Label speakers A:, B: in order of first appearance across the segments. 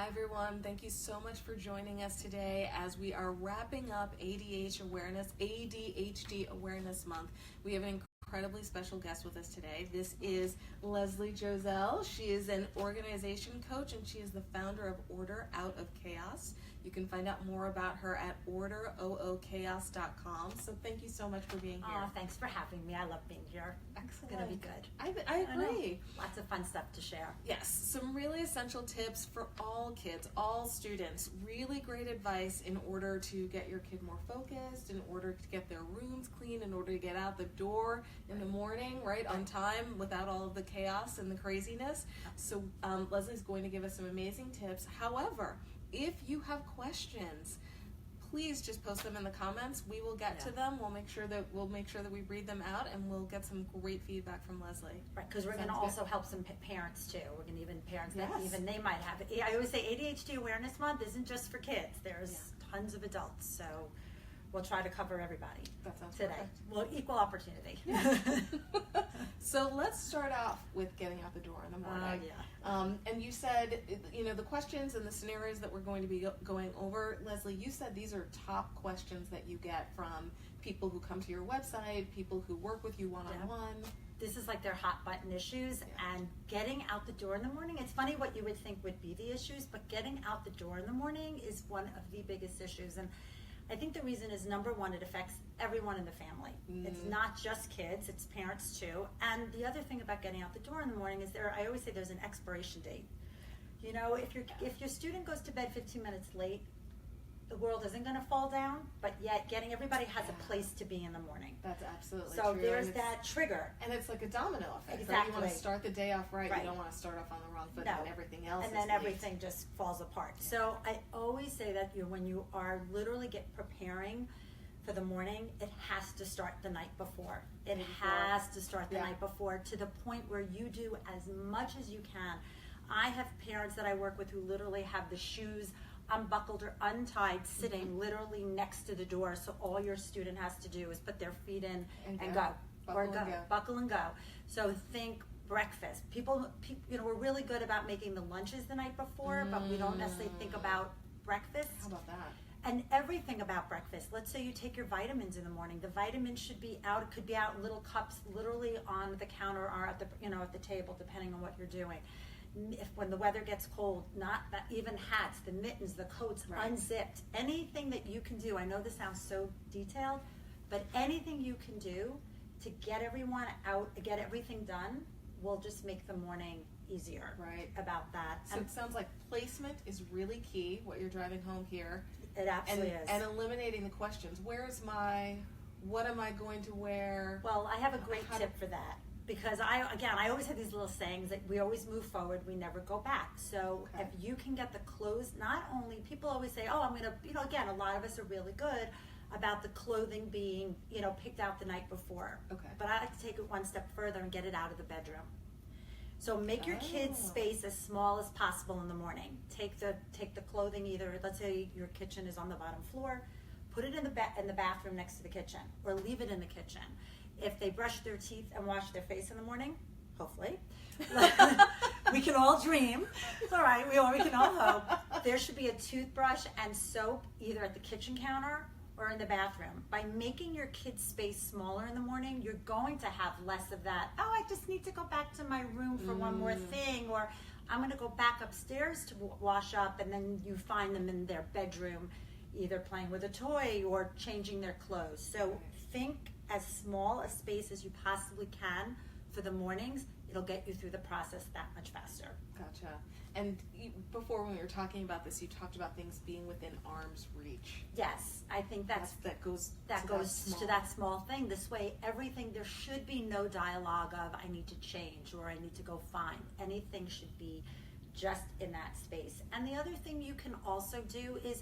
A: Hi everyone, thank you so much for joining us today as we are wrapping up ADHD Awareness Month. We have an incredibly special guest with us today. This is Leslie Josel. She is an organization coach and she is the founder of Order Out of Chaos. You can find out more about her at orderoochaos.com. So thank you so much for being here.
B: Oh, thanks for having me. I love being here.
A: Excellent.
B: It's going to be good.
A: I agree.
B: Lots of fun stuff to share.
A: Yes, some really essential tips for all kids, all students. Really great advice in order to get your kid more focused, in order to get their rooms clean, in order to get out the door in the morning, right, on time without all of the chaos and the craziness. So Leslie's going to give us some amazing tips. However, if you have questions, please just post them in the comments. We will get to them. We'll make sure that we read them out, and we'll get some great feedback from Leslie.
B: Right, because we're going to also help some parents too. We're going to even parents that
A: Yes.
B: even they might have. I always say ADHD Awareness Month isn't just for kids. There's tons of adults, so we'll try to cover everybody.
A: That sounds
B: today.
A: perfect.
B: Well, equal opportunity.
A: Yeah. So let's start off with getting out the door in the morning. And you said, the questions and the scenarios that we're going to be going over. Leslie, you said these are top questions that you get from people who come to your website, people who work with you one-on-one.
B: This is like their hot button issues, and getting out the door in the morning. It's funny what you would think would be the issues, but getting out the door in the morning is one of the biggest issues. And I think the reason is, number one, it affects everyone in the family. It's not just kids, it's parents too. And the other thing about getting out the door in the morning is I always say there's an expiration date. If your student goes to bed 15 minutes late, the world isn't going to fall down, but yet everybody has a place to be in the morning.
A: That's absolutely
B: so
A: true.
B: There's that trigger.
A: And it's like a domino effect.
B: Exactly.
A: Right? You want to start the day off right. You don't want to start off on the wrong foot and everything else
B: and then everything just falls apart. Yeah. So I always say that when you are literally preparing for the morning, it has to start the night before. It has to start the night before, to the point where you do as much as you can. I have parents that I work with who literally have the shoes unbuckled or untied, sitting literally next to the door. So all your student has to do is put their feet in and go. Buckle and go. So think breakfast. People, we're really good about making the lunches the night before, but we don't necessarily think about breakfast.
A: How about that?
B: And everything about breakfast. Let's say you take your vitamins in the morning. The vitamins should be out. It could be out in little cups, literally on the counter or at the at the table, depending on what you're doing. When the weather gets cold, even hats, the mittens, the coats, unzipped, anything that you can do. I know this sounds so detailed, but anything you can do to get everyone out, get everything done, will just make the morning easier.
A: Right.
B: About that.
A: So it sounds like placement is really key, what you're driving home here.
B: It absolutely is.
A: And eliminating the questions. What am I going to wear?
B: Well, I have a great tip for that. Because I always have these little sayings that we always move forward, we never go back. So if you can get the clothes, not only, people always say, oh, I'm going to, again, a lot of us are really good about the clothing being, picked out the night before.
A: Okay.
B: But I like to take it one step further and get it out of the bedroom. So make your kids' space as small as possible in the morning. Take the clothing, either, let's say your kitchen is on the bottom floor, put it in the bathroom next to the kitchen, or leave it in the kitchen. If they brush their teeth and wash their face in the morning, hopefully, we can all dream. It's all right, we can all hope. There should be a toothbrush and soap either at the kitchen counter or in the bathroom. By making your kids' space smaller in the morning, you're going to have less of that, oh, I just need to go back to my room for one more thing, or I'm going to go back upstairs to wash up, and then you find them in their bedroom either playing with a toy or changing their clothes. So think as small a space as you possibly can for the mornings. It'll get you through the process that much faster.
A: Gotcha. And before, when we were talking about this, you talked about things being within arm's reach.
B: Yes, I think that goes to that small thing. This way, everything, there should be no dialogue of I need to change or I need to go find. Anything should be just in that space. And the other thing you can also do is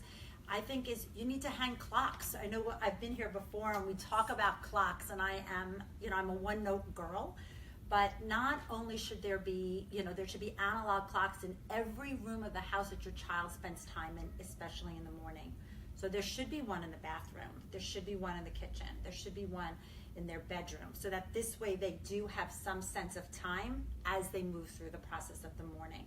B: you need to hang clocks. I know I've been here before and we talk about clocks, and I'm a one-note girl, but not only should there be, there should be analog clocks in every room of the house that your child spends time in, especially in the morning. So there should be one in the bathroom. There should be one in the kitchen. There should be one in their bedroom, so that this way they do have some sense of time as they move through the process of the morning.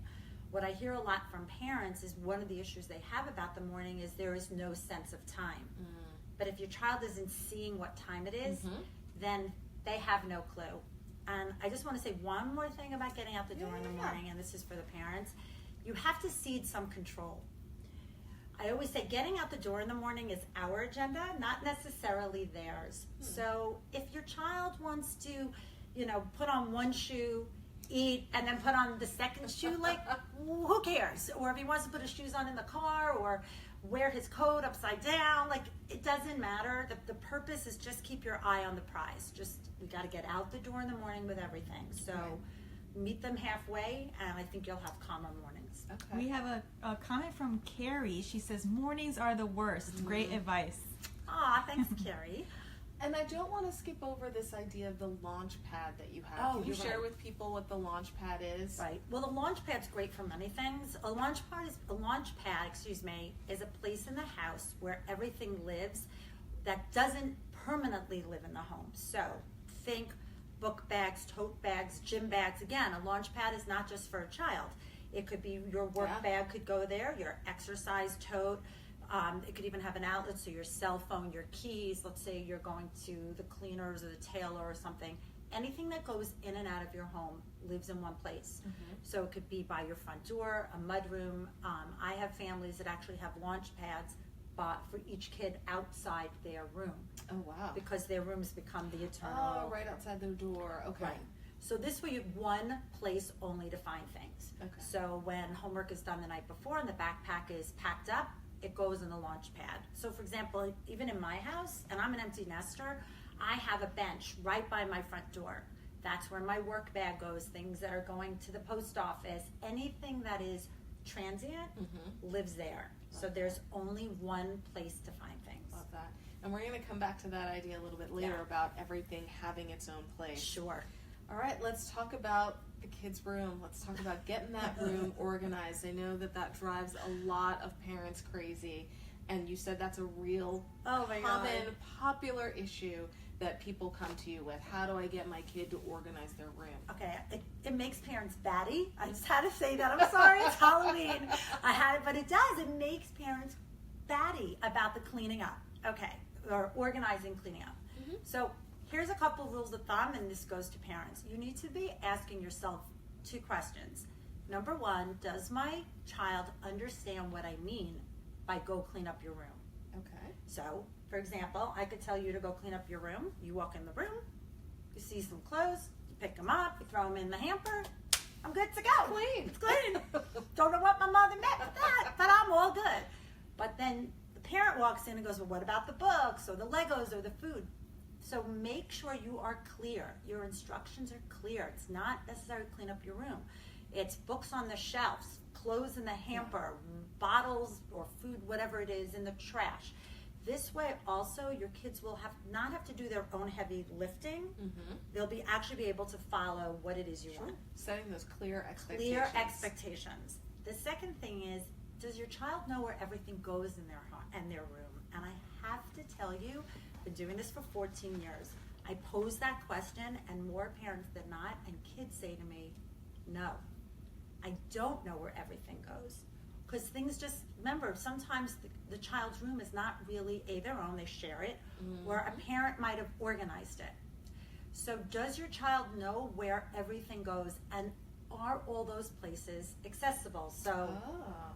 B: What I hear a lot from parents is one of the issues they have about the morning is there is no sense of time. But if your child isn't seeing what time it is, then they have no clue. And I just want to say one more thing about getting out the door in the morning, and this is for the parents. You have to cede some control. I always say getting out the door in the morning is our agenda, not necessarily theirs. So if your child wants to, put on one shoe, eat, and then put on the second shoe, like, who cares? Or if he wants to put his shoes on in the car or wear his coat upside down, like, it doesn't matter. The purpose is just keep your eye on the prize. We got to get out the door in the morning with everything. So meet them halfway, and I think you'll have calmer mornings.
C: Okay. We have a comment from Carrie. She says, mornings are the worst. Great advice.
B: Aw, thanks, Carrie.
A: And I don't want to skip over this idea of the launch pad that you have. Can you share with people what the launch pad is?
B: Right. Well, the launch pad's great for many things. A launch pad is a place in the house where everything lives that doesn't permanently live in the home. So think book bags, tote bags, gym bags. Again, a launch pad is not just for a child. It could be your work bag could go there, your exercise tote. It could even have an outlet, so your cell phone, your keys. Let's say you're going to the cleaners or the tailor or something. Anything that goes in and out of your home lives in one place. So it could be by your front door, a mudroom. I have families that actually have launch pads bought for each kid outside their room.
A: Oh, wow.
B: Because their rooms become the eternal.
A: Oh, right outside their door. Okay.
B: Right. So this way you have one place only to find things.
A: Okay.
B: So when homework is done the night before and the backpack is packed up, it goes in the launch pad. So for example, even in my house, and I'm an empty nester, I have a bench right by my front door. That's where my work bag goes, things that are going to the post office, anything that is transient lives there. So there's only one place to find things.
A: Love that. And we're going to come back to that idea a little bit later about everything having its own place.
B: Sure.
A: All right, let's talk about the kids' room. Let's talk about getting that room organized. I know that drives a lot of parents crazy, and you said that's a real popular issue that people come to you with. How do I get my kid to organize their room?
B: Okay, it makes parents batty. I just had to say that. I'm sorry, it's Halloween. But it does. It makes parents batty about the cleaning up. Okay, or organizing, cleaning up. So here's a couple rules of thumb, and this goes to parents. You need to be asking yourself 2 questions. Number 1, does my child understand what I mean by go clean up your room?
A: Okay.
B: So, for example, I could tell you to go clean up your room. You walk in the room, you see some clothes, you pick them up, you throw them in the hamper. I'm good to go.
A: Clean.
B: It's clean. Don't know what my mother meant with that, but I'm all good. But then the parent walks in and goes, well, what about the books or the Legos or the food? So make sure you are clear. Your instructions are clear. It's not necessary to clean up your room. It's books on the shelves, clothes in the hamper, bottles or food, whatever it is, in the trash. This way also your kids will not have to do their own heavy lifting. They'll actually be able to follow what it is you want.
A: Setting those clear expectations.
B: Clear expectations. The second thing is, does your child know where everything goes in their room? And I have to tell you, been doing this for 14 years. I pose that question, and more parents than not, and kids say to me, no, I don't know where everything goes. Because things just, remember, sometimes the child's room is not really their own, they share it, or a parent might have organized it. So does your child know where everything goes, and are all those places accessible?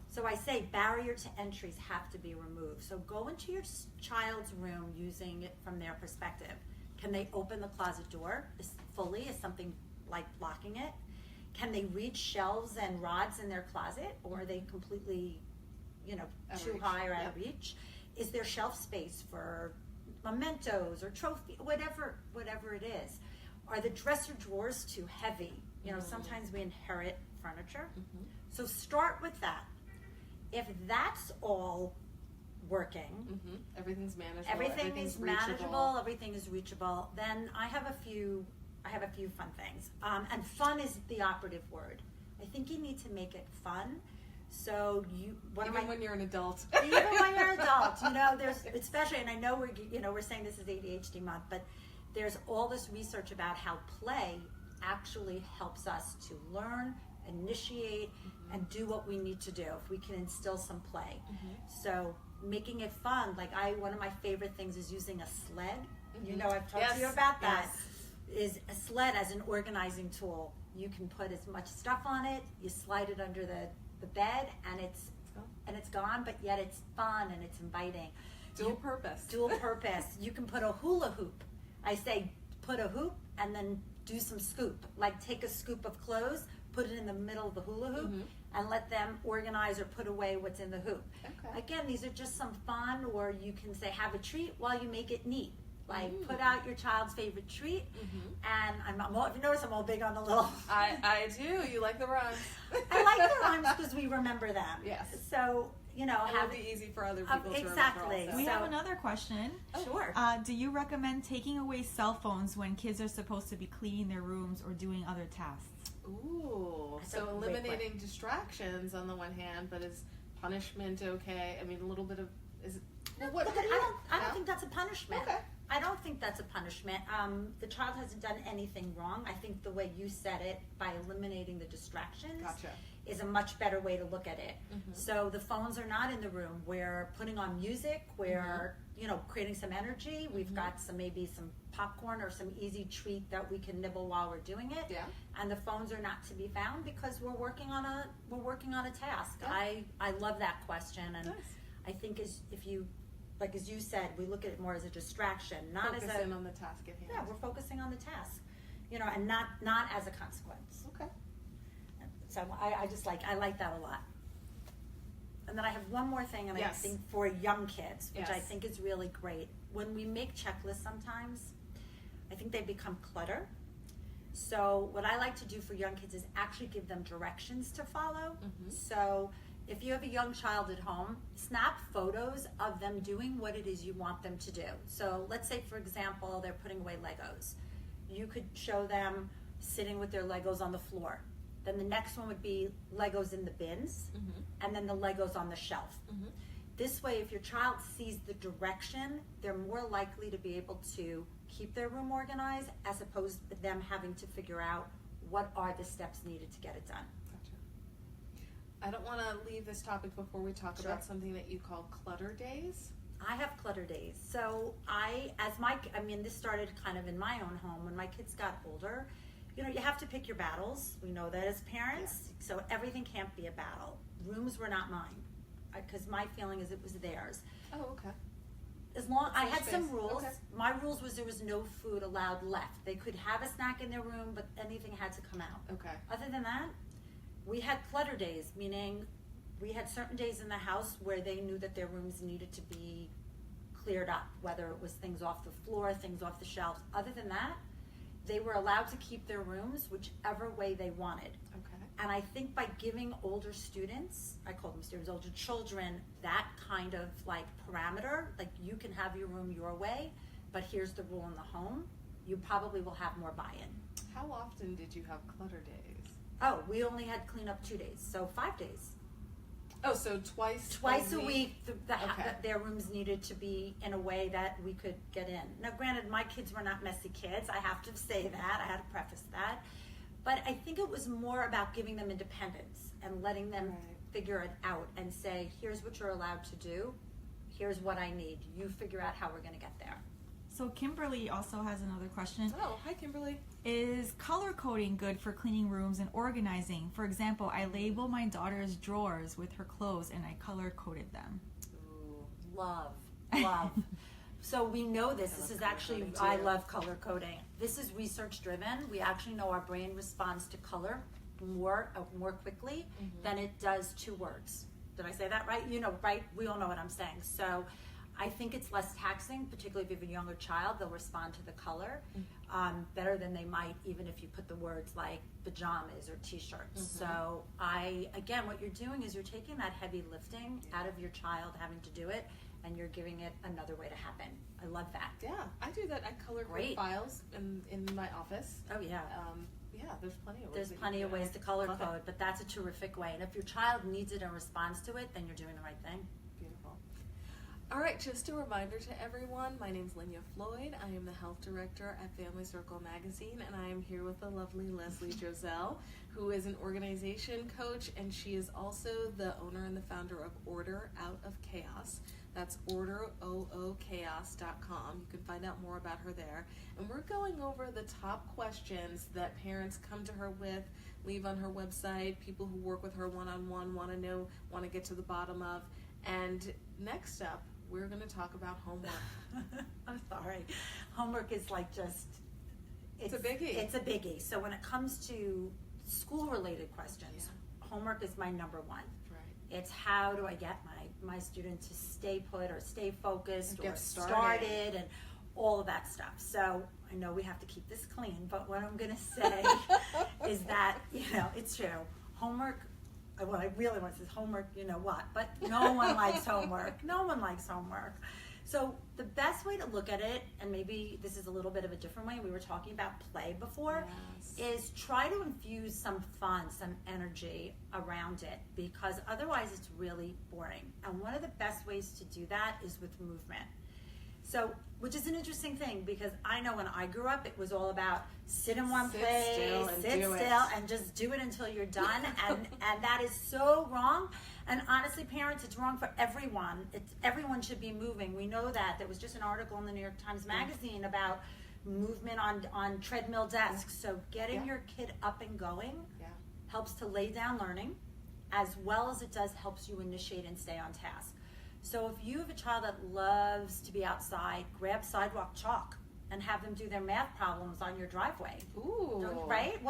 B: So I say barrier to entries have to be removed. So go into your child's room using it from their perspective. Can they open the closet door fully? Is something like blocking it? Can they reach shelves and rods in their closet, or are they completely, too high or out of reach? Is there shelf space for mementos or trophy, whatever it is? Are the dresser drawers too heavy? Sometimes we inherit furniture. So start with that. If that's all working,
A: everything's manageable.
B: Everything is manageable. Everything is reachable. Then I have a few fun things. And fun is the operative word. I think you need to make it fun. So
A: when you're an adult.
B: Even when you're an adult, there's especially, and I know we're saying this is ADHD month, but there's all this research about how play actually helps us to learn, initiate, and do what we need to do. If we can instill some play. So making it fun, like one of my favorite things is using a sled. You know, I've talked to you about that. Is a sled as an organizing tool. You can put as much stuff on it, you slide it under the bed, and it's gone, but yet it's fun and it's inviting.
A: Dual purpose.
B: You can put a hula hoop. I say put a hoop and then do some scoop. Like take a scoop of clothes, put it in the middle of the hula hoop, and let them organize or put away what's in the hoop. Okay. Again, these are just some fun, or you can say have a treat while you make it neat. Like put out your child's favorite treat, and if you notice, I'm all big on the little.
A: I do. You like the rhymes.
B: I like the rhymes because we remember them.
A: Yes.
B: So
A: it'll be easy for other people to
B: exactly.
A: remember.
C: We have another question.
B: Sure.
C: Do you recommend taking away cell phones when kids are supposed to be cleaning their rooms or doing other tasks?
A: Ooh. So eliminating distractions on the one hand, but is punishment okay? I mean, a little bit of
B: I don't think that's a punishment.
A: Okay.
B: I don't think that's a punishment. The child hasn't done anything wrong. I think the way you said it, by eliminating the distractions, is a much better way to look at it. So the phones are not in the room. We're putting on music. We're creating some energy. We've got maybe some popcorn or some easy treat that we can nibble while we're doing it. Yeah. And the phones are not to be found because we're working on a task. Yeah. I love that question, and I think as you said, we look at it more as a distraction, not
A: focusing on the task at hand.
B: Yeah, we're focusing on the task, and not as a consequence.
A: Okay.
B: So I like that a lot. And then I have one more thing, and I think for young kids, which I think is really great. When we make checklists sometimes, I think they become clutter. So what I like to do for young kids is actually give them directions to follow. So if you have a young child at home, snap photos of them doing what it is you want them to do. So let's say, for example, they're putting away Legos. You could show them sitting with their Legos on the floor. Then the next one would be Legos in the bins, and then the Legos on the shelf. This way, if your child sees the direction, they're more likely to be able to keep their room organized, as opposed to them having to figure out what are the steps needed to get it done.
A: I don't want to leave this topic before we talk about something that you call clutter days.
B: I have clutter days. So this started kind of in my own home. When my kids got older, you have to pick your battles. We know that as parents. Yeah. So everything can't be a battle. Rooms were not mine, because my feeling is it was theirs.
A: Oh, okay.
B: As long I had some rules. Okay. My rules was there was no food allowed left. They could have a snack in their room, but anything had to come out.
A: Okay.
B: Other than that, we had clutter days, meaning we had certain days in the house where they knew that their rooms needed to be cleared up, whether it was things off the floor, things off the shelves. Other than that, they were allowed to keep their rooms whichever way they wanted. Okay. And I think by giving older students, I call them students, older children, that kind of parameter, you can have your room your way, but here's the rule in the home, you probably will have more buy-in.
A: How often did you have clutter days?
B: Oh, we only had cleanup 2 days, so 5 days.
A: Oh, so twice
B: a week their rooms needed to be in a way that we could get in. Now, granted, my kids were not messy kids. I have to say that. I had to preface that. But I think it was more about giving them independence and letting them figure it out and say, here's what you're allowed to do. Here's what I need. You figure out how we're going to get there.
C: So Kimberly also has another question.
A: Oh, hi Kimberly.
C: Is color coding good for cleaning rooms and organizing? For example, I label my daughter's drawers with her clothes and I color coded them.
B: Ooh, love. So we know this. This is actually, I love color coding. This is research driven. We actually know our brain responds to color more quickly than it does to words. Did I say that right? Right? We all know what I'm saying. So I think it's less taxing, particularly if you have a younger child. They'll respond to the color better than they might even if you put the words like pajamas or t-shirts. So what you're doing is you're taking that heavy lifting out of your child having to do it, and you're giving it another way to happen. I love that.
A: Yeah, I do that. I color code files in my office.
B: Oh yeah.
A: There's plenty of ways.
B: There's plenty of ways to color code, but that's a terrific way. And if your child needs it and responds to it, then you're doing the right thing.
A: Beautiful. All right, just a reminder to everyone, my name's Lynya Floyd. I am the health director at Family Circle Magazine, and I am here with the lovely Leslie Josel, who is an organization coach, and she is also the owner and the founder of Order Out of Chaos. That's orderoochaos.com. You can find out more about her there. And we're going over the top questions that parents come to her with, leave on her website, people who work with her one-on-one want to know, want to get to the bottom of. And next up, we're going to talk about homework.
B: I'm sorry. Homework is like just...
A: It's a biggie.
B: It's a biggie. So when it comes to school-related questions, homework is my number one.
A: Right.
B: It's how do I get my student to stay put or stay focused
A: Get
B: or
A: started
B: and all of that stuff. So I know we have to keep this clean, but what I'm going to say is that, it's true. Homework, what I really want is homework, but no one likes homework. No one likes homework. So the best way to look at it, and maybe this is a little bit of a different way, we were talking about play before, is try to infuse some fun, some energy around it, because otherwise it's really boring. And one of the best ways to do that is with movement. So, which is an interesting thing, because I know when I grew up, it was all about sit in one place, sit still, and just do it until you're done. and that is so wrong. And honestly, parents, it's wrong for everyone. Everyone should be moving. We know that. There was just an article in the New York Times Magazine about movement on treadmill desks. So getting your kid up and going helps to lay down learning, as well as it does helps you initiate and stay on task. So if you have a child that loves to be outside, grab sidewalk chalk and have them do their math problems on your driveway.
A: Ooh.
B: Right?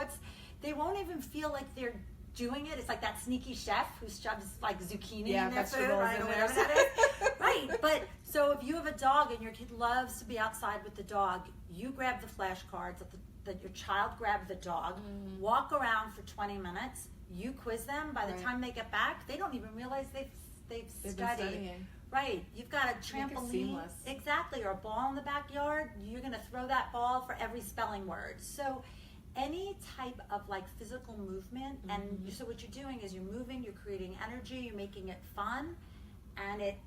B: They won't even feel like they're doing it. It's like that sneaky chef who shoves like zucchini in their food, right? Or whatever that is. Right. But so if you have a dog and your kid loves to be outside with the dog, you grab the flashcards that your child grab the dog, walk around for 20 minutes, you quiz them. By the time they get back, they don't even realize they've studied. Right. You've got a trampoline. Exactly. Or a ball in the backyard. You're going to throw that ball for every spelling word. So any type of like physical movement, and so what you're doing is you're moving, you're creating energy, you're making it fun, and it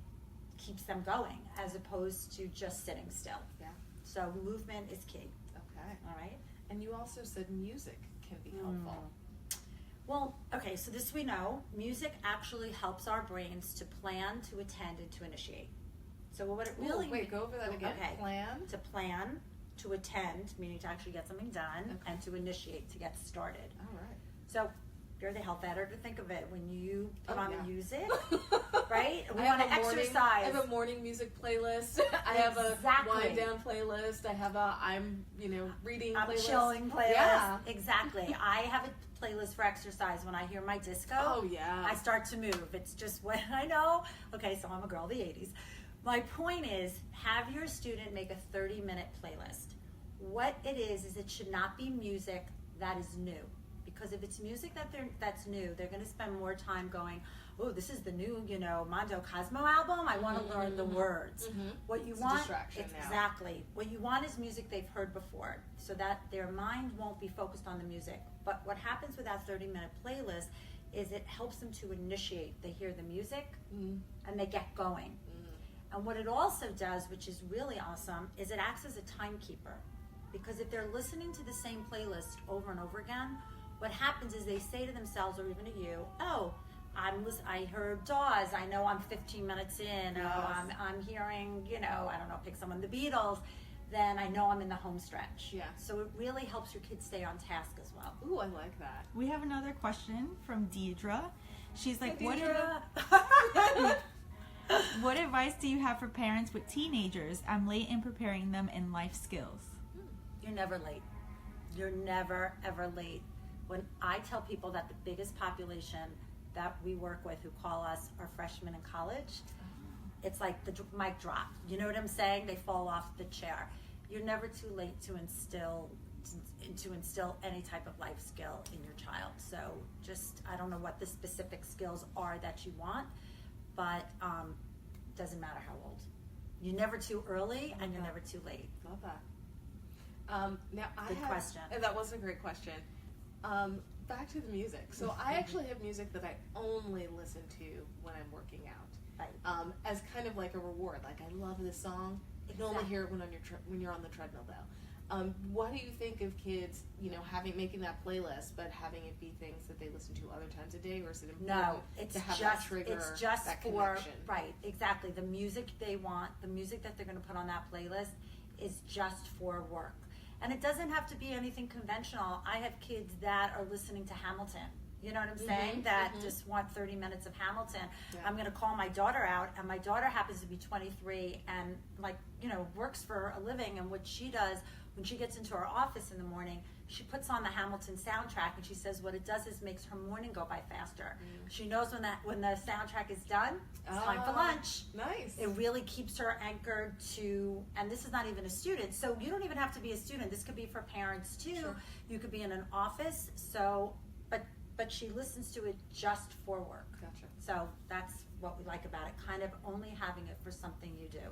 B: keeps them going as opposed to just sitting still. Yeah. So movement is key.
A: Okay.
B: All right.
A: And you also said music can be helpful.
B: Well, okay, so this we know, music actually helps our brains to plan, to attend, and to initiate. So what it really
A: wait, go over that again.
B: Okay.
A: To
B: plan, to attend, meaning to actually get something done, and to initiate, to get started.
A: All right.
B: So you're the health editor, think of it. When you put on music, right? We
A: I
B: want to exercise.
A: I have a morning music playlist. I have a wind down playlist. I have a reading playlist.
B: I'm chilling playlist.
A: Yeah.
B: Exactly. I have a playlist for exercise. When I hear my disco, I start to move. It's just what I know. Okay, so I'm a girl of the 80s. My point is, have your student make a 30-minute playlist. What it is it should not be music that is new. Because if it's music that's new, they're going to spend more time going, oh, this is the new, Mondo Cosmo album. I want to learn the words. What you want, exactly. What you want is music they've heard before, so that their mind won't be focused on the music. But what happens with that 30-minute playlist is it helps them to initiate. They hear the music and they get going. And what it also does, which is really awesome, is it acts as a timekeeper. Because if they're listening to the same playlist over and over again, what happens is they say to themselves, or even to you, oh, I heard Dawes, I know I'm 15 minutes in, I'm hearing, I don't know, pick someone, the Beatles, then I know I'm in the home stretch. Yeah. So it really helps your kids stay on task as well.
A: Ooh, I like that.
C: We have another question from Deidre. She's like, what advice do you have for parents with teenagers? I'm late in preparing them in life skills.
B: You're never late. You're never, ever late. When I tell people that the biggest population that we work with who call us are freshmen in college, it's like the mic drop. You know what I'm saying? They fall off the chair. You're never too late to instill any type of life skill in your child. So just, I don't know what the specific skills are that you want, but doesn't matter how old. You're never too early and you're never too late.
A: Love that. Now
B: Good question.
A: That was a great question. Back to the music. So I actually have music that I only listen to when I'm working out.
B: Right.
A: as kind of like a reward. Like, I love this song. You can only hear it when you're on the treadmill, though. What do you think of kids, making that playlist, but having it be things that they listen to other times a day, or is it important to have that trigger,
B: it's just
A: that
B: for,
A: connection?
B: right, exactly. The music they want, the music that they're going to put on that playlist is just for work. And it doesn't have to be anything conventional. I have kids that are listening to Hamilton. You know what I'm saying? That just want 30 minutes of Hamilton.
A: Yeah.
B: I'm going to call my daughter out, and my daughter happens to be 23 and, works for a living. And what she does when she gets into her office in the morning, she puts on the Hamilton soundtrack, and she says what it does is makes her morning go by faster. She knows when the soundtrack is done, it's time for lunch.
A: Nice.
B: It really keeps her anchored to, and this is not even a student, so you don't even have to be a student. This could be for parents too.
A: Sure.
B: You could be in an office, but she listens to it just for work.
A: Gotcha.
B: So that's what we like about it, kind of only having it for something you do.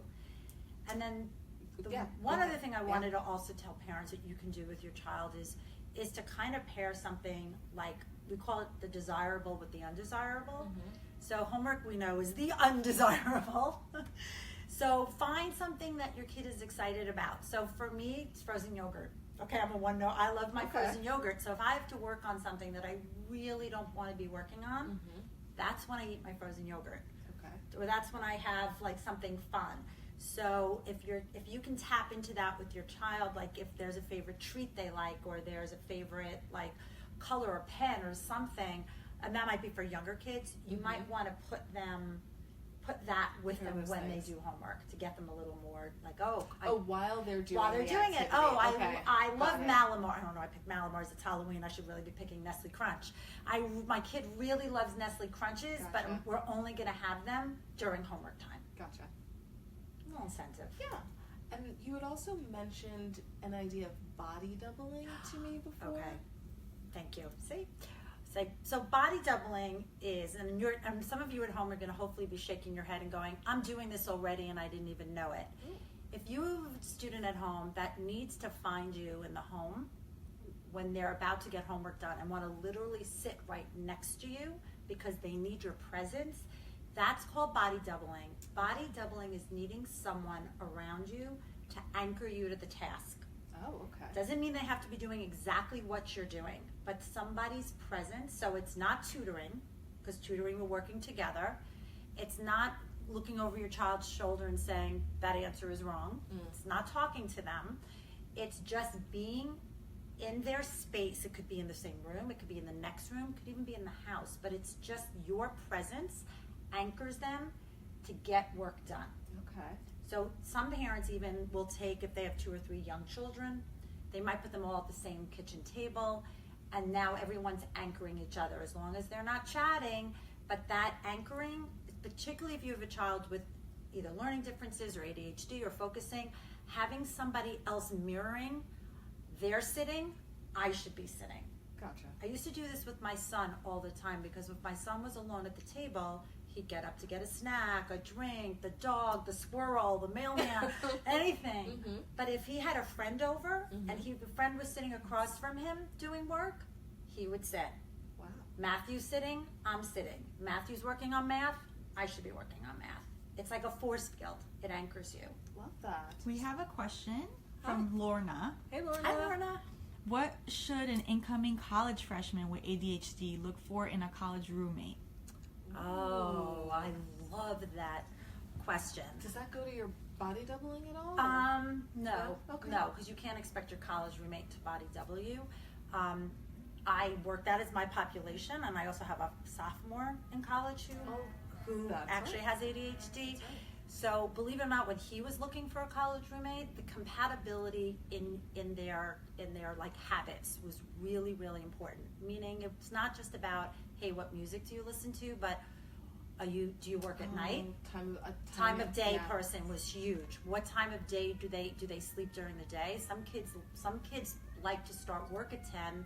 B: And then one other thing I wanted to also tell parents that you can do with your child is to kind of pair something like, we call it the desirable with the undesirable. So homework, we know, is the undesirable. So find something that your kid is excited about. So for me, it's frozen yogurt. Okay, I'm a one note. I love my frozen yogurt. So if I have to work on something that I really don't want to be working on, that's when I eat my frozen yogurt.
A: Okay.
B: Or that's when I have something fun. So if you can tap into that with your child, like if there's a favorite treat they like, or there's a favorite color or pen or something, and that might be for younger kids, you might want to put that with them when they do homework to get them a little more
A: while they're doing
B: it. I love Malamar. I don't know. I picked Malamars. It's Halloween. I should really be picking Nestle Crunch. My kid really loves Nestle Crunches, but we're only going to have them during homework time.
A: Gotcha.
B: A little incentive.
A: Yeah. And you had also mentioned an idea of body doubling to me before.
B: Okay. Thank you. See? So body doubling is, and some of you at home are going to hopefully be shaking your head and going, I'm doing this already and I didn't even know it. If you have a student at home that needs to find you in the home when they're about to get homework done and want to literally sit right next to you because they need your presence, that's called body doubling. Body doubling is needing someone around you to anchor you to the task.
A: Oh, okay.
B: Doesn't mean they have to be doing exactly what you're doing, but somebody's present. So it's not tutoring, because tutoring, we're working together. It's not looking over your child's shoulder and saying that answer is wrong. It's not talking to them. It's just being in their space. It could be in the same room, it could be in the next room, it could even be in the house, but it's just your presence anchors them to get work done.
A: Okay.
B: So some parents even will take, if they have 2 or 3 young children, they might put them all at the same kitchen table, and now everyone's anchoring each other, as long as they're not chatting. But that anchoring, particularly if you have a child with either learning differences or ADHD or focusing, having somebody else mirroring, they're sitting, I should be sitting.
A: Gotcha.
B: I used to do this with my son all the time, because if my son was alone at the table, he'd get up to get a snack, a drink, the dog, the squirrel, the mailman, anything. But if he had a friend over and the friend was sitting across from him doing work, he would sit.
A: Wow.
B: Matthew's sitting, I'm sitting. Matthew's working on math, I should be working on math. It's like a force field. It anchors you.
A: Love that.
C: We have a question from Lorna.
A: Hey, Lorna.
B: Hi, Lorna.
C: What should an incoming college freshman with ADHD look for in a college roommate?
B: Oh, I love that question.
A: Does that go to your body doubling at all?
B: No,
A: Okay.
B: no, because you can't expect your college roommate to body double you. I work that as my population, and I also have a sophomore in college who
A: That's
B: actually
A: right.
B: has ADHD. So believe it or not, when he was looking for a college roommate, the compatibility in their habits was really, really important. Meaning, it's not just about, hey, what music do you listen to, but do you work at night? Time of day person was huge. What time of day do they sleep during the day? Some kids like to start work at 10,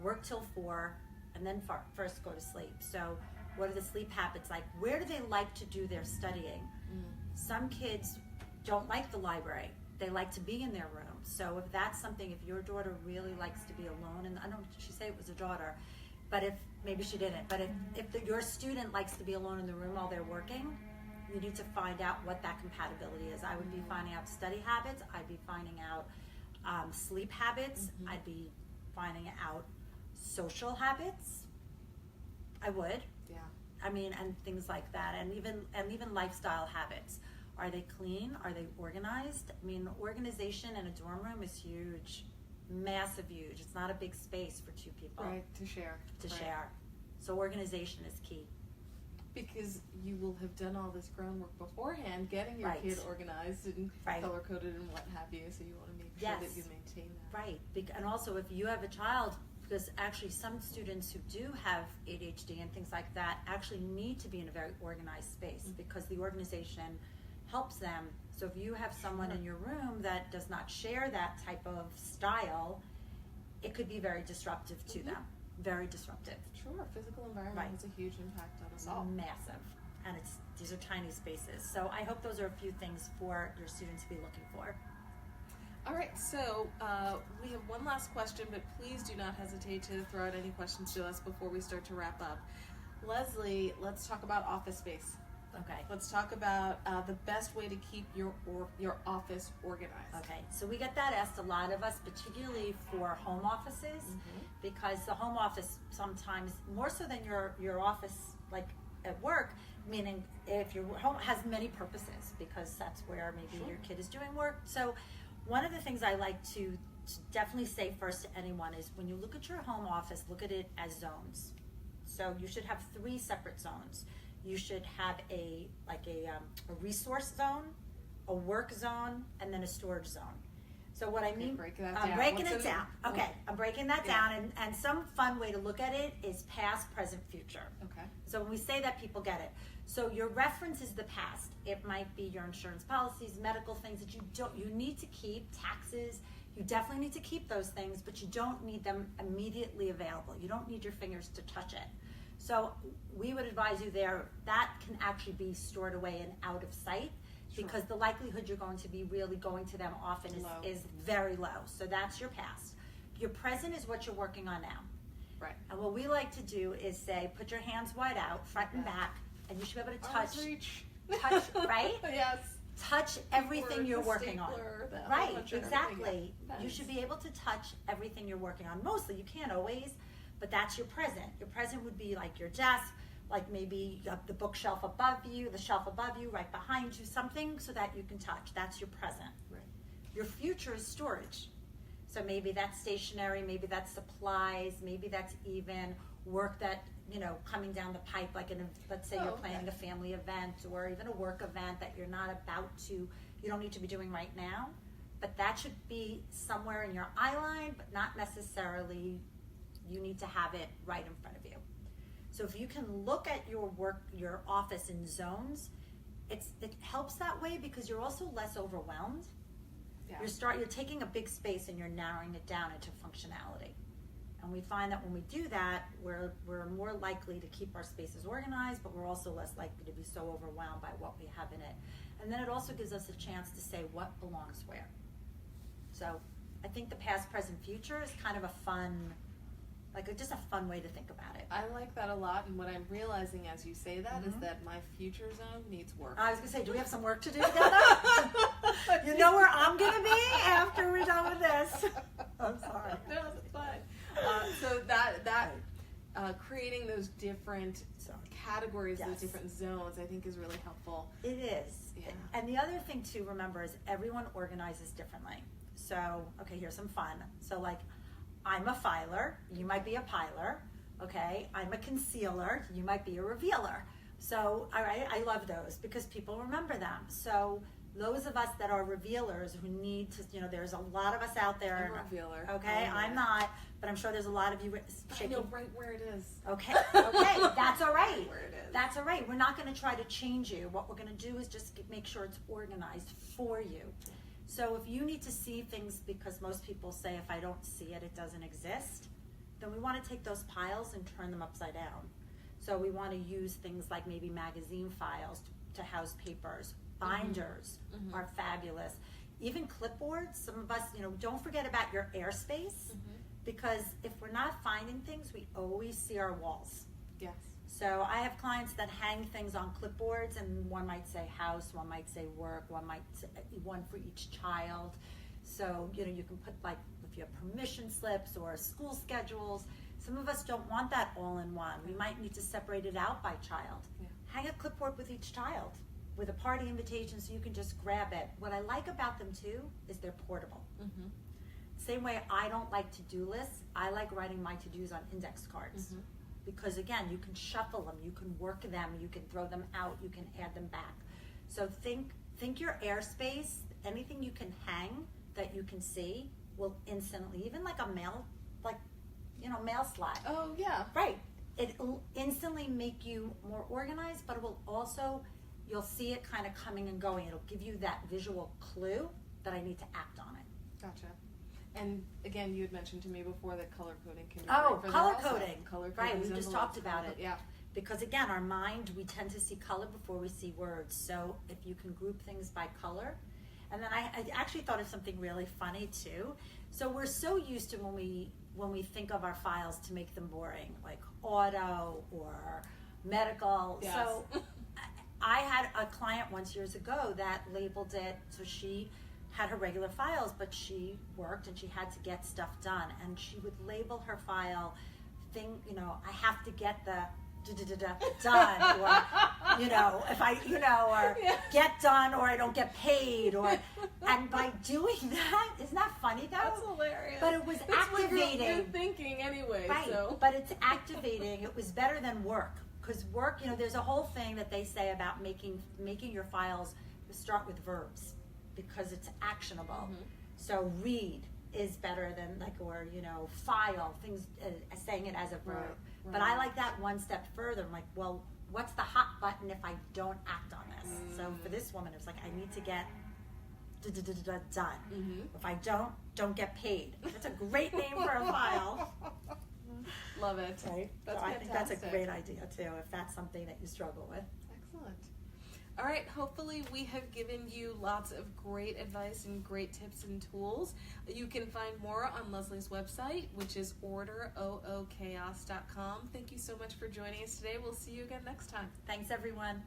B: work till 4, and then first go to sleep. So what are the sleep habits like? Where do they like to do their studying? Some kids don't like the library. They like to be in their room. So if that's something, if your daughter really likes to be alone, and I don't know, did she say it was a daughter? But maybe she didn't. But if your student likes to be alone in the room while they're working, you need to find out what that compatibility is. I would be finding out study habits. I'd be finding out sleep habits. I'd be finding out social habits. I would.
A: Yeah.
B: I mean, and things like that, and even lifestyle habits. Are they clean? Are they organized? I mean, organization in a dorm room is huge, massive, huge. It's not a big space for two people.
A: Right, to share.
B: Share. So organization is key.
A: Because you will have done all this groundwork beforehand, getting your kid organized and color coded and what have you. So you want to make sure that you maintain that.
B: Right. And also, if you have a child, because actually some students who do have ADHD and things like that actually need to be in a very organized space because the organization helps them. So if you have someone in your room that does not share that type of style, it could be very disruptive to them. Very disruptive.
A: Sure, physical environment has a huge impact on us all.
B: Massive. And these are tiny spaces. So I hope those are a few things for your students to be looking for.
A: All right, so we have one last question, but please do not hesitate to throw out any questions to us before we start to wrap up. Leslie, let's talk about office space.
B: Okay.
A: Let's talk about the best way to keep your office organized.
B: Okay, so we get that asked a lot of us, particularly for home offices, because the home office sometimes, more so than your office like at work, meaning if your home has many purposes, because that's where maybe your kid is doing work. So one of the things I like to definitely say first to anyone is when you look at your home office, look at it as zones. So you should have 3 separate zones. You should have a resource zone, a work zone, and then a storage zone. So what I mean, I'm breaking it down. Okay, I'm breaking that down, and some fun way to look at it is past, present, future.
A: Okay.
B: So when we say that, people get it. So your reference is the past. It might be your insurance policies, medical things that you need to keep, taxes. You definitely need to keep those things, but you don't need them immediately available. You don't need your fingers to touch it. So we would advise you there, that can actually be stored away and out of sight because the likelihood you're going to be really going to them often is very low. So that's your past. Your present is what you're working on now.
A: Right.
B: And what we like to do is say, put your hands wide out, front and back, and you should be able to touch, right?
A: Yes.
B: Touch everything you're working on. Right, exactly.
A: Nice.
B: You should be able to touch everything you're working on. Mostly, you can't always, but that's your present. Your present would be like your desk, like maybe you have the bookshelf above you, the shelf above you, right behind you, something so that you can touch. That's your present. Right. Your future is storage. So maybe that's stationery, maybe that's supplies, maybe that's even work that, coming down the pipe, like let's say you're planning a family event or even a work event that you're not you don't need to be doing right now, but that should be somewhere in your eye line, but not necessarily you need to have it right in front of you. So if you can look at your office in zones, it helps that way because you're also less overwhelmed. Yeah. You're taking a big space and you're narrowing it down into functionality. And we find that when we do that, we're more likely to keep our spaces organized, but we're also less likely to be so overwhelmed by what we have in it. And then it also gives us a chance to say what belongs where. So I think the past, present, future is kind of a fun, just a fun way to think about it.
A: I like that a lot, and what I'm realizing as you say that is that my future zone needs work.
B: I was going to say, do we have some work to do together? You know where I'm going to be after we're done with this. I'm sorry.
A: No, it's fine. So that creating those different categories, those different zones, I think is really helpful.
B: It is. Yeah. And the other thing to remember is everyone organizes differently. So, okay, here's some fun. So I'm a filer, you might be a piler, okay? I'm a concealer, you might be a revealer. So, all right, I love those because people remember them. So those of us that are revealers who need to, there's a lot of us out there.
A: I'm a revealer.
B: Okay, I'm not, but I'm sure there's a lot of you shaking.
A: I know right where it is.
B: Okay, that's all right.
A: Where it is.
B: That's all right. We're not going to try to change you. What we're going to do is just make sure it's organized for you. So if you need to see things, because most people say if I don't see it, it doesn't exist, then we want to take those piles and turn them upside down. So we want to use things like maybe magazine files to house papers. Binders are fabulous. Even clipboards, some of us, don't forget about your airspace because if we're not finding things, we always see our walls.
A: Yes.
B: So I have clients that hang things on clipboards, and one might say house, one might say work, one might say one for each child. So, you know, you can put, like, if you have permission slips or school schedules. Some of us don't want that all in one. We might need to separate it out by child.
A: Yeah.
B: Hang a clipboard with each child with a party invitation so you can just grab it. What I like about them too is they're portable.
A: Mm-hmm.
B: Same way I don't like to-do lists, I like writing my to-dos on index cards.
A: Mm-hmm.
B: Because again, you can shuffle them, you can work them, you can throw them out, you can add them back. So think your airspace, anything you can hang that you can see will instantly, even like a mail, like, you know, mail slot.
A: Oh, yeah.
B: Right. It'll instantly make you more organized, but it will also, you'll see it kind of coming and going. It'll give you that visual clue that I need to act on it.
A: Gotcha. And again, you had mentioned to me before that color coding can be
B: Oh,
A: great for
B: color
A: that also.
B: coding.
A: Color
B: Right,
A: coding
B: we just
A: envelopes,
B: talked about
A: color-
B: it.
A: Yeah.
B: Because again, our mind, we tend to see color before we see words. So if you can group things by color. And then I actually thought of something really funny too. So we're so used to when we think of our files to make them boring, like auto or medical.
A: Yes.
B: So I had a client once years ago that labeled it, so she had her regular files, but she worked and she had to get stuff done, and she would label her file you know, I have to get the done, or, you know, if I, you know, or
A: Yeah.
B: get done, or I don't get paid, or, and by doing that, isn't that funny though?
A: That's hilarious.
B: But it was
A: That's what you're
B: activating.
A: thinking anyway.
B: Right,
A: So.
B: but it's activating. It was better than work, because work, you know, there's a whole thing that they say about making your files start with verbs, because it's actionable.
A: Mm-hmm.
B: So read is better than, like, or, you know, file, things, saying it as a verb.
A: Right,
B: But
A: right.
B: I like that one step further. I'm like, well, what's the hot button if I don't act on this? So for this woman, it was like, I need to get done.
A: Mm-hmm.
B: If I don't get paid. That's a great name for a file.
A: Love it.
B: Right?
A: That's
B: So I think that's a
A: fantastic.
B: great idea too, if that's something that you struggle with.
A: Excellent. All right, hopefully we have given you lots of great advice and great tips and tools. You can find more on Leslie's website, which is orderoochaos.com. Thank you so much for joining us today. We'll see you again next time.
B: Thanks, everyone.